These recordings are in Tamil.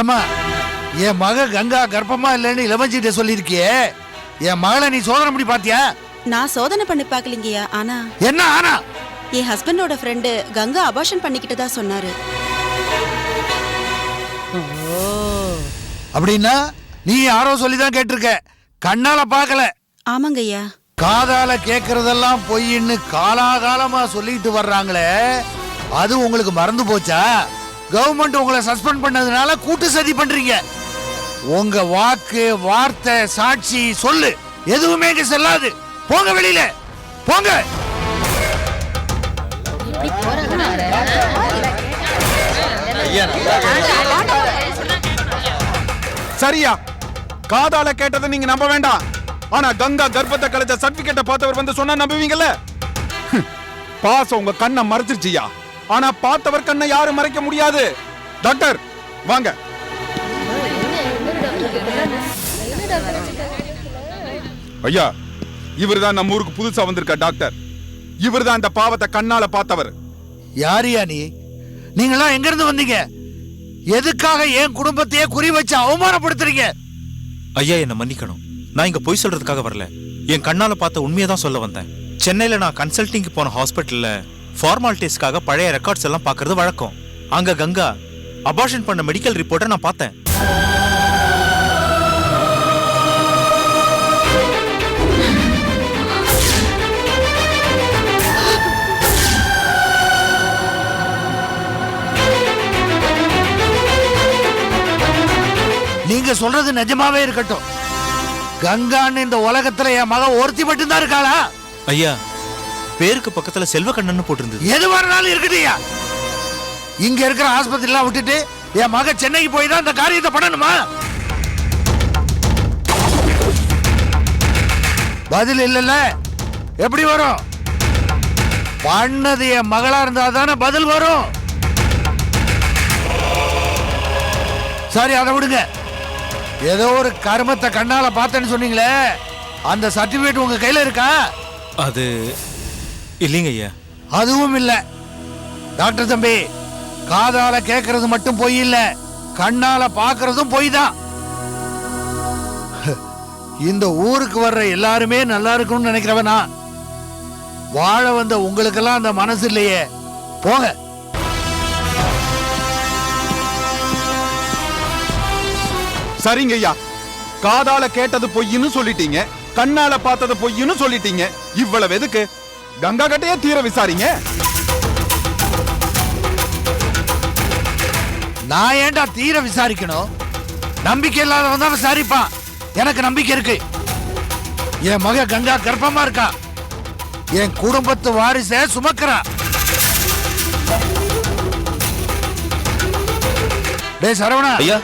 ஏமா என் மக கங்கா கர்ப்பமா இல்லைன்னு இளவஞ்சிட்ட சொல்லிருக்கியே, என் மகளை நீ சோதனை பண்ணி பாத்தியா? நான் சோதனை பண்ணி பாக்கலங்கய்யா. ஆனா என்ன ஆனா? என் ஹஸ்பண்டோட ஃப்ரெண்டு கங்கா அபார்ஷன் பண்ணிக்கிட்டதா சொன்னாரு. அப்படின்னா நீ யாரோ சொல்லிதான் கேட்டிருக்க, கண்ணால பாக்கல? ஆமாங்கய்யா. காதால கேக்குறதெல்லாம் பொய்ன்னு காலாகாலமா சொல்லிட்டு வர்றாங்களே, அது உங்களுக்கு மறந்து போச்சா? கவர்மெண்ட் உங்களை சஸ்பெண்ட் பண்ணதுனால கூட்டு சதி பண்றீங்க. உங்க வாக்கு வார்த்தை சாட்சி சொல்லு எதுவுமே இங்க செல்லாது. போங்க வெளியில போங்க. சரியா? காதால கேட்டதை நீங்க நம்ப வேண்டாம். ஆனா கங்கா கர்ப்பத்தை கலைச்ச சர்டிபிகேட்டை பார்த்தவர் வந்து சொன்னா நம்புவீங்கல்ல? பாசம் உங்க கண்ணை மறைச்சிருச்சியா. ஆனா பார்த்தவர் கண்ணை யாரும் மறைக்க முடியாது. டாக்டர் வாங்க. ஐயா, இவர்தான் நம்ம ஊருக்கு புதுசா வந்திருக்க டாக்டர். இவர்தான் இந்த பாவத்தை கண்ணால பார்த்தவர். யாரியா நீ? நீங்களாம் எங்க இருந்து வந்தீங்க? எதுக்காக என் குடும்பத்தையே குறி வச்சு அவமானப்படுத்துறீங்க? ஐயா, என்ன மன்னிக்கணும். நான் இங்க பொய் சொல்றதுக்காக வரல. என் கண்ணால பார்த்த உண்மையை தான் சொல்ல வந்தேன். சென்னையில நான் கன்சல்டிங் போன ஹாஸ்பிட்டல்ல ஃபார்மாலிட்டிஸ்க்காக பழைய ரெக்கார்ட்ஸ் எல்லாம் பார்க்கறது வழக்கம். அங்க கங்கா அபார்ஷன் பண்ண மெடிக்கல் ரிப்போர்ட்டை நான் பார்த்தேன். நீங்க சொல்றது நிஜமாவே இருக்கட்டும். கங்கான்னு இந்த உலகத்துல என் மக ஒருத்தி மட்டும்தான் இருக்காளா? ஐயா, பேருக்கு பக்கத்துல செல்வக்கண்ணன்னு போட்டிருந்தது. எது வரனாலும் இருக்குதுயா. இங்க இருக்கிற ஆஸ்பத்திரிலாம் விட்டுட்டு என் மக சென்னைக்கு போய் தான் இந்த காரியத்தை பண்ணணுமா? பதில் இல்லல்ல, எப்படி வரும்? பண்ணது என் மகளா இருந்தா தானே பதில் வரும். சரி, அதை விடுங்க. ஏதோ ஒரு கர்மத்தை கண்ணால பார்த்தேன்னு சொன்னீங்களே, அந்த சர்டிபிகேட் உங்க கையில இருக்கா? அது இல்லைங்க ஐயா. அதுவும் இல்ல. டாக்டர் தம்பி, காதால கேட்கறது மட்டும் பொய் இல்ல, கண்ணால பாக்குறதும் பொய் தான். இந்த ஊருக்கு வர்ற எல்லாருமே நல்லா இருக்கணும்னு நினைக்கிறவனா? வாழ வந்த உங்களுக்கெல்லாம் அந்த மனசு இல்லையே. போங்க. சரிங்க ஐயா, காதால கேட்டது பொய்ன்னு சொல்லிட்டீங்க, கண்ணால பார்த்தது பொய்ன்னு சொல்லிட்டீங்க. இவ்வளவு எதுக்கு? கங்கா கிட்டயே தீர விசாரிங்க. நான் ஏன்டா தீர விசாரிக்கணும்? நம்பிக்கை இல்லாதவன் தான் விசாரிப்பான். எனக்கு நம்பிக்கை இருக்கு. என் மக கங்கா கர்ப்பமா இருக்கா. என் குடும்பத்து வாரிசை சுமக்கிறா. டேய் சரவணா, ஐயா,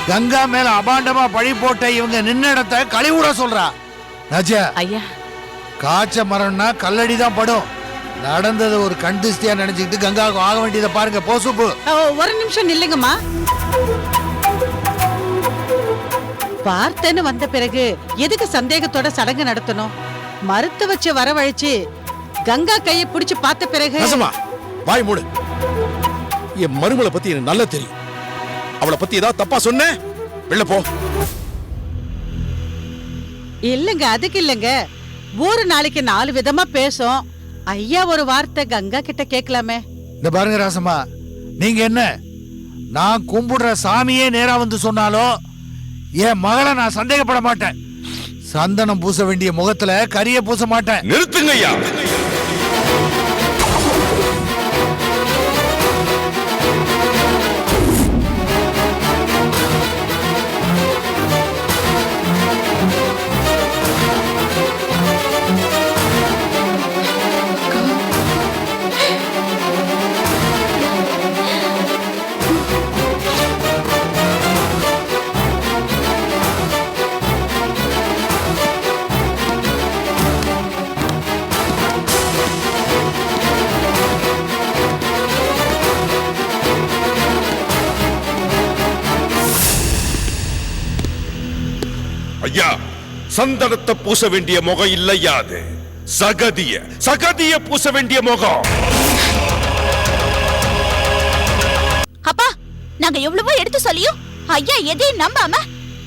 கங்கா மேல அபாண்டமா பழி போட்ட இவங்க நின்ன இடத்தை கழிவுட சொல்றா. ராஜா ஐயா, காய்ச்ச மரம்னா கல்லடி தான் படும். நடந்தது ஒரு கண்டிஸ்டியா நினைச்சுக்கிட்டு கங்காவுக்கு ஆக வேண்டியதை பாருங்க. போ சுப்பு. ஒரு நிமிஷம் நில்லுங்கம்மா. பார்த்தேன்னு வந்த பிறகு எதுக்கு சந்தேகத்தோட சடங்கு நடத்தணும்? மறுத்து வச்சு வரவழைச்சு கங்கா கையை பிடிச்சு பார்த்த பிறகு. வாய் மூடு. என் மருமலை பத்தி எனக்கு நல்லா தெரியும். அவளை பத்தி ஏதாவது தப்பா சொன்ன வெளில போ. இல்லங்க, அதுக்கு இல்லங்க. ஒரு நாளைக்கு 4 விதமா பேசும். ஐயா ஒரு வார்த்தை கங்கா கிட்ட கேட்கலாமே. இந்த பாருங்க ராசம்மா, நீங்க என்ன நான் கும்பிடுற சாமியே நேரா வந்து சொன்னாலும் என் மகளை நான் சந்தேகப்பட மாட்டேன். சந்தனம் பூச வேண்டிய முகத்துல கரிய பூச மாட்டேன். நிறுத்துங்க ஐயா. ஐயா, சந்தனத்தை பூச வேண்டிய முகம் இல்லையா? அது சகதிய பூச வேண்டிய முகம். அப்பா, நாங்க எவ்வளவோ எடுத்து சொல்லியும் ஐயா எதையும் நம்பாம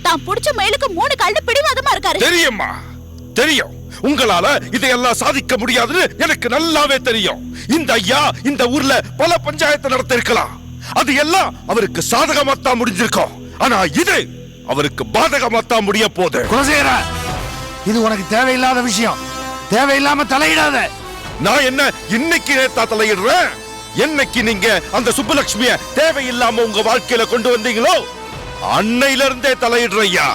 தான் புடிச்ச மயிலுக்கு 3 கால்ல பிடிவாதமா இருக்காரு. தெரியுமா? தெரியும். உங்களால இதையெல்லாம் சாதிக்க முடியாதுன்னு எனக்கு நல்லாவே தெரியும். இந்த ஐயா இந்த ஊர்ல பல பஞ்சாயத்து நடத்த இருக்கலாம். அது எல்லாம் அவருக்கு சாதகமாத்தான் முடிஞ்சிருக்கும். ஆனா இது அவருக்கு பாதகமாத்தான் முடிய போகுது. குலசேகர, இது உனக்கு தேவையில்லாத விஷயம். தேவையில்லாம தலையிடாத. நான் என்ன இன்னைக்கு நேத்தா தலையிடுறேன்? என்னைக்கு நீங்க அந்த சுப்புலட்சுமிய தேவையில்லாம உங்க வாழ்க்கையில கொண்டு வந்தீங்களோ அன்னையில இருந்தே தலையிடுறையா.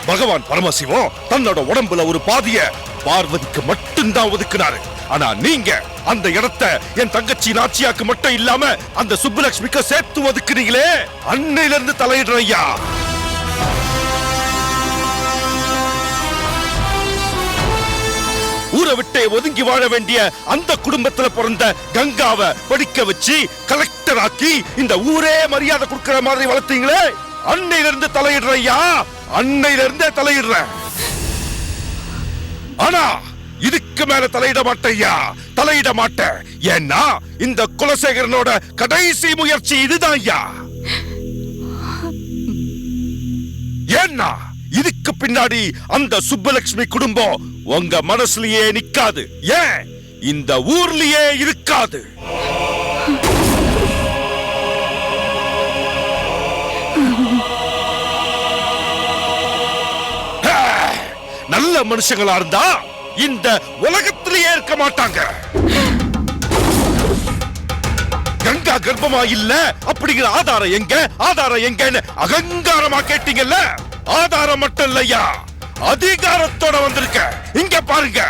பகவான் பரமசிவம் தன்னோட உடம்புல ஒரு பாதிய பார்வதிக்கு மட்டும்தான் ஒதுக்குனாரு. ஆனா நீங்க அந்த இடத்தை என் தங்கச்சி நாச்சியாக்கு மட்டும் இல்லாம அந்த சுப்புலட்சுமிக்கு சேர்த்து ஒதுக்குனீங்களே, அன்னையில இருந்து தலையிடுறையா. ஊரை விட்டே ஒதுங்கி வாழ வேண்டிய அந்த குடும்பத்துல பிறந்த கங்காவை படிக்க வச்சு கலெக்டர் ஆக்கி இந்த ஊரே மரியாதை கொடுக்கிற மாதிரி வளர்த்தீங்களே, அன்னையில இருந்து தலையிடுறையா. அன்னையில இருந்தே தலையிடுறேன். ஆனா இதுக்கு மேல தலையிட மாட்டேயா, தலையிட மாட்டேன். ஏன்னா இந்த குலசேகரனோட கடைசி முயற்சி இதுதான் ஐயா. ஏன்னா இதுக்கு பின்னாடி அந்த சுப்புலட்சுமி குடும்பம் உங்க மனசுலயே நிக்காது. ஏன் இந்த ஊர்லயே இருக்காது. நல்ல மனுஷங்களா இருந்தா இந்த உலகத்திலேயே இருக்க மாட்டாங்க. கங்கா கர்ப்பமா இல்ல அப்படிங்கிற ஆதாரம் எங்க, ஆதாரம் எங்கன்னு அகங்காரமா கேட்டீங்கல்ல. ஆதாரம் மட்டும் இல்லையா, அதிகாரத்தோட வந்திருக்க. இங்க பாருங்க,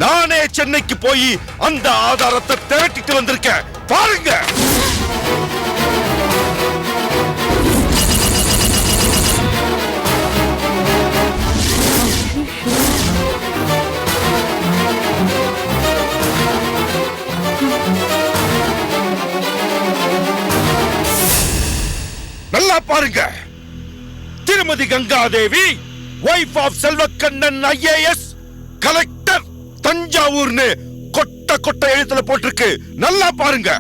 நானே சென்னைக்கு போய் அந்த ஆதாரத்தை திரட்டிட்டு வந்திருக்கேன். பாருங்க. நல்லா பாருங்க. திருமதி Gangadevi, wife of Selvakannan IAS, collector, தஞ்சாவூர்னு கொட்ட கொட்ட எழுத்துல போட்டிருக்கு. நல்லா பாருங்க.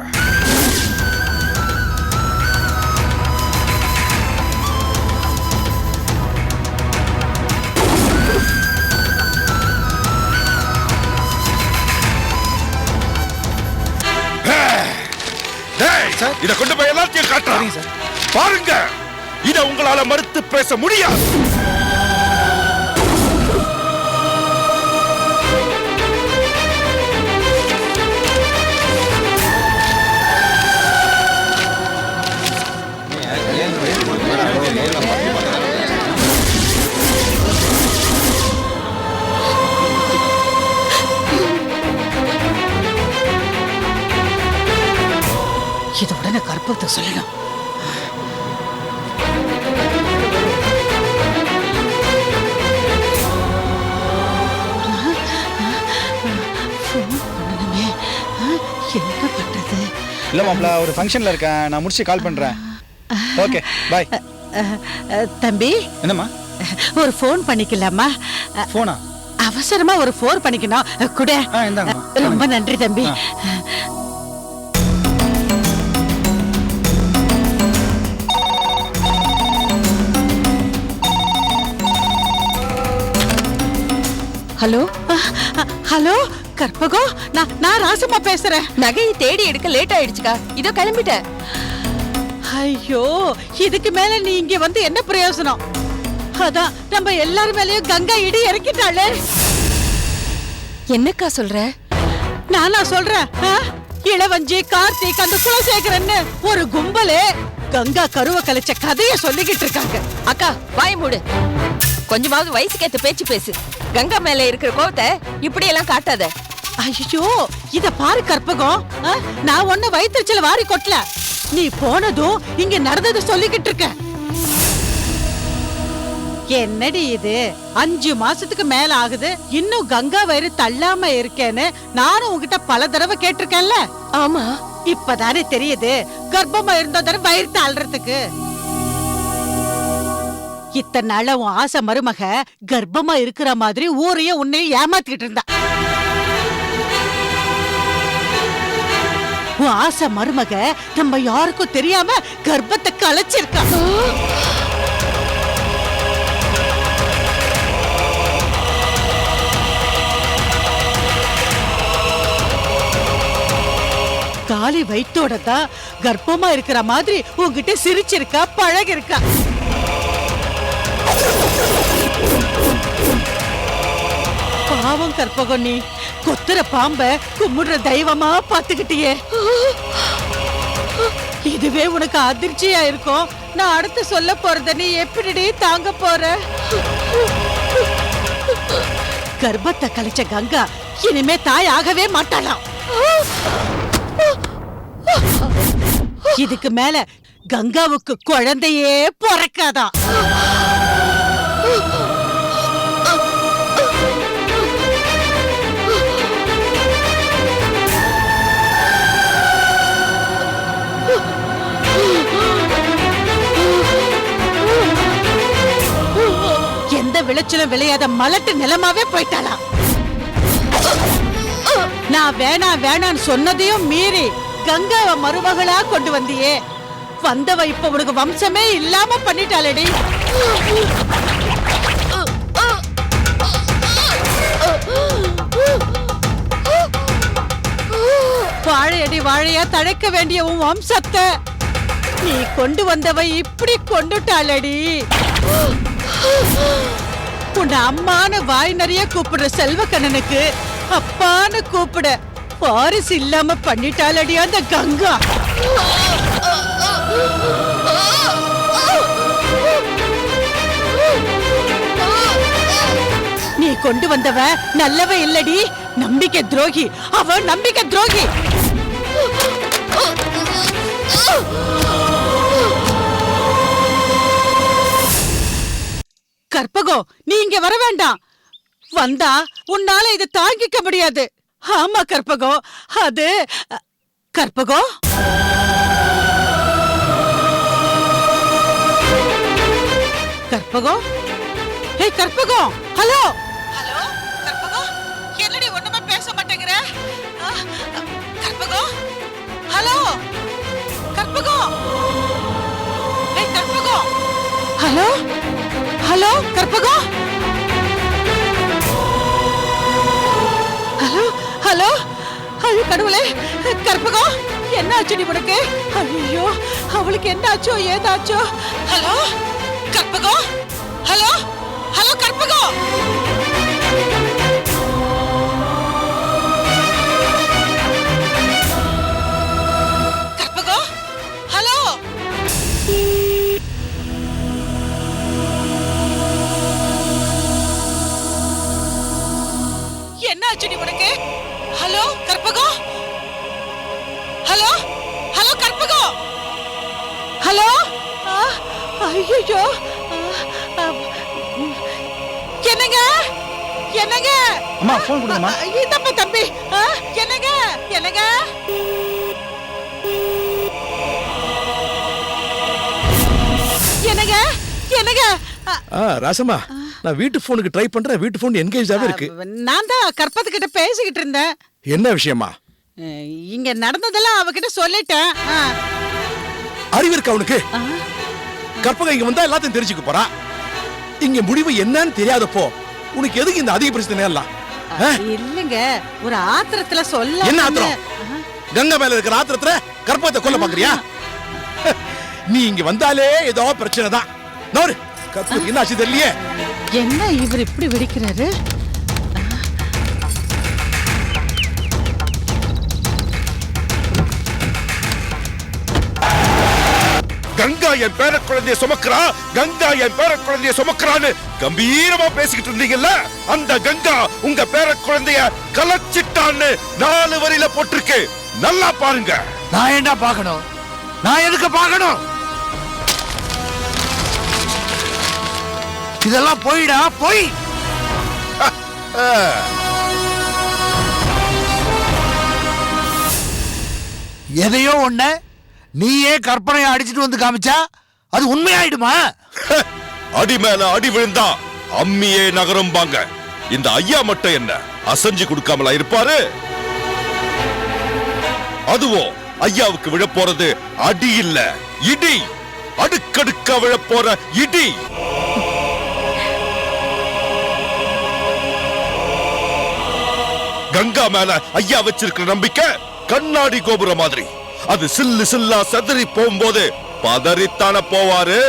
இத கொண்டு போய் எல்லாத்தையும் காட்டுறேன். பாருங்க, இத உங்களால மறுத்து பேச முடியாது. இது உடனே கற்பத்தை சொல்லணும். என்ன பண்றது? இல்ல மாப்ள, ஒரு ஃபங்க்ஷன்ல இருக்கேன். நான் முடிச்சு கால் பண்றேன். Okay, bye. தம்பி, என்னம்மா? ஒரு ஃபோன் பண்ணிக்கலாமா? போனா அவசரமா ஒரு ஃபோன் பண்ணிக்கணும் கூட. இந்தாங்க. ரொம்ப நன்றி தம்பி. ஹலோ ஹலோ கற்பகம், நான் ராசம்மா பேசுறேன். நகையை தேடி எடுக்க லேட் ஆயிடுச்சுக்கா, இதோ கிளம்பிட்டேன். ஐயோ, இதுக்கு மேல நீ இங்க வந்து என்ன பிரயோசனம்? அதான் நம்ம எல்லாரும் மேலயும் கங்கா இடி இறக்கிட்டாளே. என்னக்கா சொல்ற? நானா சொல்றேன்? இளவஞ்சி, கார்த்திக், அந்த குலசேகரன்னு ஒரு கும்பலே கங்கா கருவ கலைச்ச கதைய சொல்லிக்கிட்டு இருக்காங்க. அக்கா வாய் மூடு. கொஞ்சமாவது வயசுக்கேத்த பேச்சு பேசு. கங்கா மேல இருக்கிற கோவத்தை இப்படி எல்லாம் காட்டாத. ஐயோ, இத பாரு கற்பகம், நான் ஒண்ணு வயிற்றுச்சல வாரி கொட்டல. நீ போனதும் இங்க நடந்தது சொல்லிக்கிட்டு இருக்க. என்னடி இது? 5 மாசத்துக்கு மேல ஆகுது, இன்னும் கங்கா வயிறு தள்ளாம இருக்கேன்னு நானும் உங்ககிட்ட பல தடவை கேட்டிருக்கேன்ல. ஆமா, இப்பதானே தெரியுது கர்ப்பமா இருந்த தடவை வயிறு தள்ளுறதுக்கு. இத்தனை நாள உன் ஆசை மருமக கர்ப்பமா இருக்கிற மாதிரி ஊரையே உன்னையும் ஏமாத்திக்கிட்டு இருந்தா. உன் ஆசை மருமக நம்ம யாருக்கும் தெரியாம கர்ப்பத்தை கலைச்சிருக்கா. காலி வயிற்றோட தான் கர்ப்பமா இருக்கிற மாதிரி உன்கிட்ட சிரிச்சிருக்கா, பழகிருக்கா. பாவம் கற்பகம், நீ கொத்துற பாம்ப கும்பிடுற தெய்வமா பாத்துக்கிட்டியே. இதுவே உனக்கு அதிர்ச்சியா இருக்கும். நான் அடுத்து சொல்ல போறத நீ எப்படி தாங்க போற? கர்ப்பத்தை கழிச்ச கங்கா இனிமே தாய் ஆகவே மாட்டாளாம். இதுக்கு மேல கங்காவுக்கு குழந்தையே பிறக்காதான். எந்த விளைச்சலும் விளையாத மலட்டு நிலமாவே போயிட்டாளாம். நான் வேணா வேணான்னு சொன்னதையும் மீறி கங்காவை மருமகளா கொண்டு வந்தியே. வந்தவ இப்ப உனக்கு வம்சமே இல்லாம பண்ணிட்டாளடி. வாழையடி வாழையா தழைக்க வேண்டிய உன் வம்சத்தை நீ கொண்டு வந்தவ இப்படி கொண்டுட்டாளடி. உன்னை அம்மானு வாய் நிறைய கூப்பிடுற செல்வக்கண்ணனுக்கு அப்பான்னு கூப்பிட வாரிசு இல்லாம பண்ணிட்டாளடி அந்த கங்கா. நீ கொண்டு வந்தவ நல்லவ இல்லடி, நம்பிக்கை துரோகி. அவ நம்பிக்கை துரோகி. கற்பகம், நீ இங்க வர வேண்டாம். வந்தா உன்னால இதை தாங்கிக்க முடியாது. ஆமா கற்பகம், அது கற்பகம். கற்பகம், ஏய் கற்பகம், ஹலோ ஹலோ கற்பகம், என்னடி ஒண்ணுமே பேச மாட்டேங்கிற? கற்பகம், ஹலோ கற்பகம், ஏய் Karpagam, hello hello Karpagam, hello hello. ஐயோ கடவுளே, கற்பகம் என்ன ஆச்சுடி உனக்கு? ஐயோ அவளுக்கு என்ன ஆச்சோ ஏதாச்சோ? Hello Karpagam, hello hello Karpagam. Karpagam, hello. என்ன ஆச்சுடி உனக்கு? Hello Karpagam, hello hello Karpagam, hello. ஐயோ என்னங்க என்னங்க? அம்மா ஃபோன் கொடுங்கம்மா. இதப்ப தம்பி, என்னங்க என்னங்க? என்னங்க என்னங்க? ராசம்மா, நான் வீட்டு போனுக்கு ட்ரை பண்றேன். வீட்டு போன் என்கேஜாவே இருக்கு. நான் தான் கற்பத்துக்கிட்ட பேசிக்கிட்டு இருந்தேன். என்ன விஷயமா? இங்க நடந்ததெல்லாம் அவகிட்ட சொல்லிட்டேன். அறிவு இருக்கா உனக்கு? கற்பகம் இங்க வந்தா எல்லாத்தையும் தெரிஞ்சுக்க போறா. இங்க முடிவு என்னன்னு தெரியாதப்போ உனக்கு எதுக்கு இந்த அதிக பிரச்சனை எல்லாம்? இல்லங்க, ஒரு ஆத்திரத்துல சொல்ல. என்ன ஆத்திரம்? கங்கா மேல இருக்கிற ஆத்திரத்துல கற்பகத்தை கொல்ல பாக்குறியா? நீ இங்க வந்தாலே ஏதோ பிரச்சனை தான். நோரு, கற்பகம் என்ன ஆச்சு தெரியலையே. என்ன இவர் இப்படி வெடிக்கிறாரு? கங்கா என் பேர குழந்தைய சுமக்கிறா, கங்கா என் பேர குழந்தைய சுமக்கிறான்னு கம்பீரமா பேசிக்கிட்டு இருந்தீங்கல்ல, அந்த கங்கா உங்க பேர குழந்தைய கலச்சிட்டான்னு 4 வரியில போட்டிருக்கு. நல்லா பாருங்க. நான் ஏன்டா பார்க்கணும்? நான் எதுக்கு பார்க்கணும்? இதெல்லாம் போயிடா போய். எதையோ ஒண்ண நீயே கற்பனையை அடிச்சிட்டு வந்து காமிச்சா அது உண்மையாயிடுமா? அடி மேல அடி விழுந்தா அம்மியே நகரும்பாங்க. இந்த ஐயா மட்டும் என்ன அசைஞ்சு கொடுக்காமலா இருப்பாரு? அதுவோ ஐயாவுக்கு விழ போறது அடி இல்ல, இடி. அடுக்கடுக்கா விழ போற இடி. கங்கா மேல ஐயா வச்சிருக்கிற நம்பிக்கை கண்ணாடி கோபுரம் மாதிரி. அது சில்லு சில்லா செதறி போகும்போது பதறித்தான போவாரு.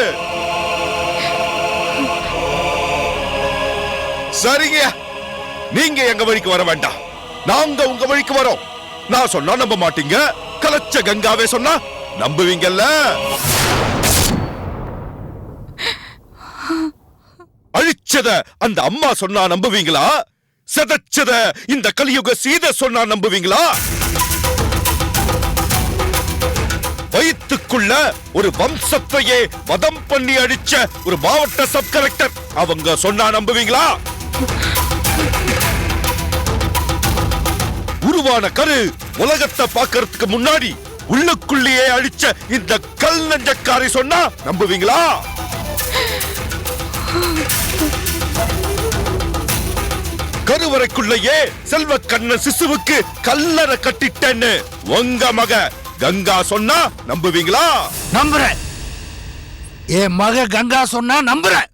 சரிங்க, நீங்க எங்க வழிக்கு வர வேண்டாம், நாங்க உங்க வழிக்கு வரோம். நான் சொன்னா நம்ப மாட்டீங்க, கலச்ச கங்காவே சொன்னா நம்புவீங்கல்ல? அழிச்சத அந்த அம்மா சொன்னா நம்புவீங்களா? செதச்சத இந்த கலியுக சீதை சொன்னா நம்புவீங்களா? வயிற்றுக்குள்ள ஒரு வம்சத்தையே வதம் பண்ணி அடிச்ச ஒரு மாவட்ட சப் கலெக்டர் அவங்க சொன்னா நம்புவீங்களா? உருவான கரு உலகத்தை பார்க்கறதுக்கு முன்னாடி உள்ளுக்குள்ளேயே அழிச்ச இந்த கல் நெஞ்சக்காரி சொன்னா நம்புவீங்களா? கருவறைக்குள்ளேயே செல்வ கண்ண சிசுவுக்கு கல்லறை கட்டிட்டேன்னு உங்க மக கங்கா சொன்னா நம்புவீங்களா? நம்புறேன். என் மக கங்கா சொன்னா நம்புறேன்.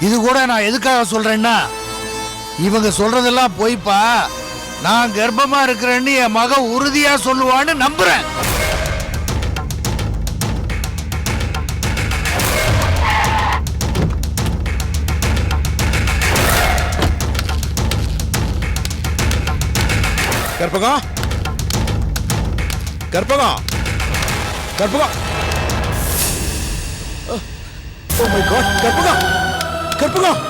இது கூட நான் எதுக்காக சொல்றேன்னா, இவங்க சொல்றதெல்லாம் போய்ப்பா. நான் கர்ப்பமா இருக்கிறேன்னு என் மக உறுதியா சொல்லுவான்னு நம்புறேன். Karpagam, Karpagam, Karpagam. Oh my God, Karpagam, Karpagam,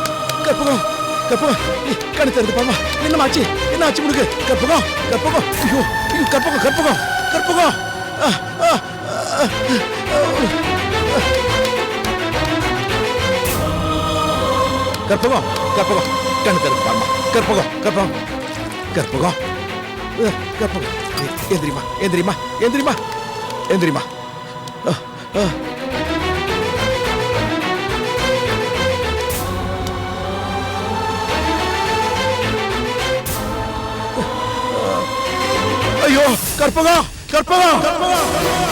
Karpagam, Karpagam. கண்ணு திறந்து பாமா. என்னமாச்சு? என்ன ஆச்சு முடுக்கு? கற்பகம், கற்பகம். ஐயோ, ஐயோ, கற்பகம், கற்பகம், கற்பகம். கற்பகம், கற்பகம். கண்ணு திறந்து பாமா. கற்பகம், கற்பகம், கற்பகம். கற்பகம். எந்திரிமா, எந்திரிமா, எந்திரிமா, எந்திரிமா. ஐயோ, கற்பகம், கற்பகம், கற்பகம்.